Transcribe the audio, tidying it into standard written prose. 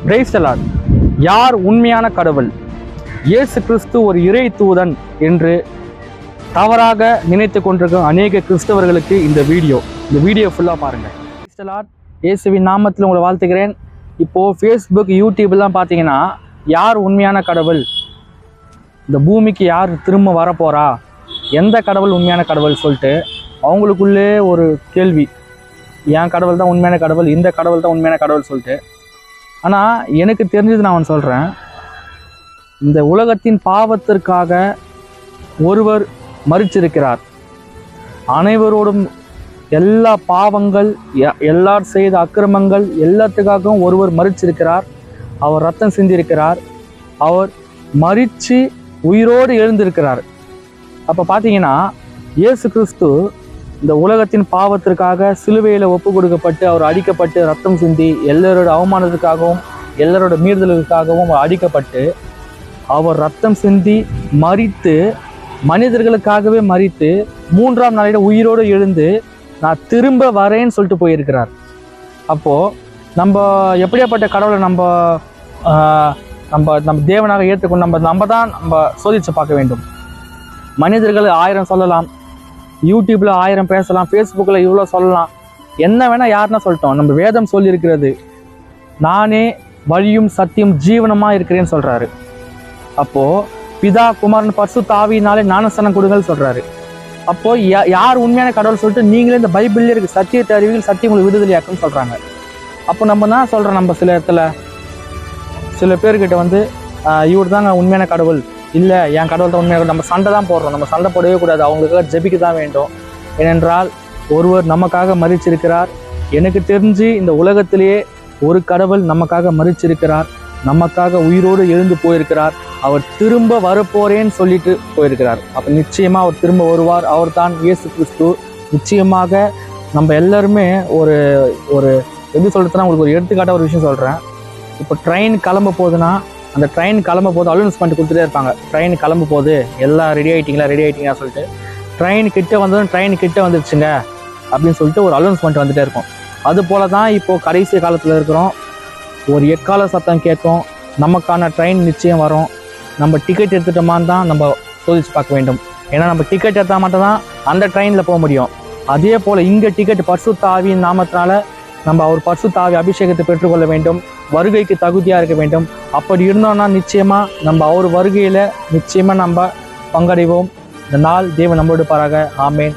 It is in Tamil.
Praise the Lord. யார் உண்மையான கடவுள்? இயேசு கிறிஸ்து ஒரு இறை தூதன் என்று தவறாக நினைத்து கொண்டிருக்கும் அநேக கிறிஸ்தவர்களுக்கு இந்த வீடியோ ஃபுல்லாக பாருங்கள். Praise the Lord. இயேசுவின் நாமத்தில் உங்களை வாழ்த்துகிறேன். இப்போது ஃபேஸ்புக், யூடியூப்லாம் பார்த்தீங்கன்னா யார் உண்மையான கடவுள், இந்த பூமிக்கு யார் திரும்ப வரப்போகிறா, எந்த கடவுள் உண்மையான கடவுள் சொல்லிட்டு அவங்களுக்குள்ளே ஒரு கேள்வி, என் கடவுள் தான் உண்மையான கடவுள், இந்த கடவுள் தான் உண்மையான கடவுள் சொல்லிட்டு. ஆனால் எனக்கு தெரிஞ்சது நான் சொல்கிறேன், இந்த உலகத்தின் பாவத்திற்காக ஒருவர் மரிச்சிருக்கிறார். அனைவரோடும் எல்லா பாவங்கள், எல்லார் செய்த அக்கிரமங்கள் எல்லாத்துக்காகவும் ஒருவர் மரிச்சிருக்கிறார். அவர் ரத்தம் சிந்திருக்கிறார். அவர் மரித்து உயிரோடு எழுந்திருக்கிறார். அப்போ பார்த்தீங்கன்னா இயேசு கிறிஸ்து இந்த உலகத்தின் பாவத்திற்காக சிலுவையில் ஒப்பு கொடுக்கப்பட்டு அவர் அடிக்கப்பட்டு ரத்தம் சிந்தி எல்லாரோட அவமானத்துக்காகவும் எல்லாரோட மீறுதலுக்காகவும் அடிக்கப்பட்டு அவர் ரத்தம் சிந்தி மரித்து மனிதர்களுக்காகவே மரித்து 3ஆம் நாளில் உயிரோடு எழுந்து நான் திரும்ப வரேன்னு சொல்லிட்டு போயிருக்கிறார். அப்போது நம்ம எப்படியாப்பட்ட கடவுளை நம்ம தேவனாக ஏற்றுக்கொண்டு நம்ம தான் சோதித்து பார்க்க வேண்டும். மனிதர்கள் 1000 சொல்லலாம், யூடியூப்பில் 1000 பேசலாம், ஃபேஸ்புக்கில் இவ்வளோ சொல்லலாம், என்ன வேணால் யாருன்னா சொல்லிட்டோம். நம்ம வேதம் சொல்லியிருக்கிறது, நானே வழியும் சத்தியம் ஜீவனமாக இருக்கிறேன்னு சொல்கிறாரு. அப்போது பிதா குமாரன் பரிசுத்த ஆவியினாலே ஞானஸ்நானம் கொடுங்கன்னு சொல்கிறாரு. அப்போது யார் உண்மையான கடவுள் சொல்லிட்டு நீங்களே இந்த பைபிள்லேயே இருக்குது, சத்தியத்தை அறிவியல் சத்தியம் உங்களுக்கு விடுதலையாக்குன்னு சொல்கிறாங்க. அப்போ நம்ம தான் சொல்கிறோம், நம்ம சில இடத்துல சில பேர்கிட்ட இவர் தாங்க உண்மையான கடவுள், இல்லை என் கடவுள் தான் உண்மையாக, நம்ம சண்டை தான் போடுறோம். நம்ம சண்டை போடவே கூடாது, அவங்களுக்காக ஜெபிக்க தான் வேண்டும். ஏனென்றால் ஒருவர் நமக்காக மரிச்சிருக்கிறார். எனக்கு தெரிஞ்சு இந்த உலகத்திலேயே ஒரு கடவுள் நமக்காக மரிச்சிருக்கிறார், நமக்காக உயிரோடு எழுந்து போயிருக்கிறார். அவர் திரும்ப வரப்போறேன்னு சொல்லிட்டு போயிருக்கிறார். அப்போ நிச்சயமாக அவர் திரும்ப வருவார். அவர் தான் இயேசு கிறிஸ்து. நிச்சயமாக நம்ம எல்லாருமே ஒரு எப்படி சொல்கிறதுனா, உங்களுக்கு ஒரு எடுத்துக்காட்டாக ஒரு விஷயம் சொல்கிறேன். இப்போ ட்ரெயின் கிளம்ப போகுதுன்னா, அந்த ட்ரெயின் கிளம்ப போது அனௌன்ஸ்மெண்ட் கொடுத்துட்டே இருப்பாங்க, ட்ரெயின் கிளம்ப போகுது, எல்லாம் ரெடி ஆகிட்டீங்களா சொல்லிட்டு. ட்ரெயின் கிட்ட வந்துருச்சுங்க அப்படின்னு சொல்லிட்டு ஒரு அனௌன்ஸ்மெண்ட் வந்துகிட்டே இருக்கும். அது போல தான் இப்போது கடைசி காலத்தில் இருக்கிறோம். ஒரு எக்கால சத்தம் கேட்கும், நமக்கான ட்ரெயின் நிச்சயம் வரும். நம்ம டிக்கெட் எடுத்துட்டோமான்னு தான் நம்ம சோதிச்சு பார்க்க வேண்டும். ஏன்னா நம்ம டிக்கெட் எடுத்தால் மட்டும்தான் அந்த ட்ரெயினில் போக முடியும். அதே போல் இங்கே டிக்கெட் பரிசுத்த ஆவியின் நாமத்தினால நம்ம அவர் பரிசுத்த ஆவி அபிஷேகத்தை பெற்றுக்கொள்ள வேண்டும், வருகைக்கு தகுதியாக இருக்க வேண்டும். அப்படி இருந்தோம்னா நிச்சயமாக நம்ம அவர் வருகையில் நிச்சயமாக நம்ம பங்கடைவோம். இந்த நாள் தேவன் நம்மோடு பாராக. ஆமேன்.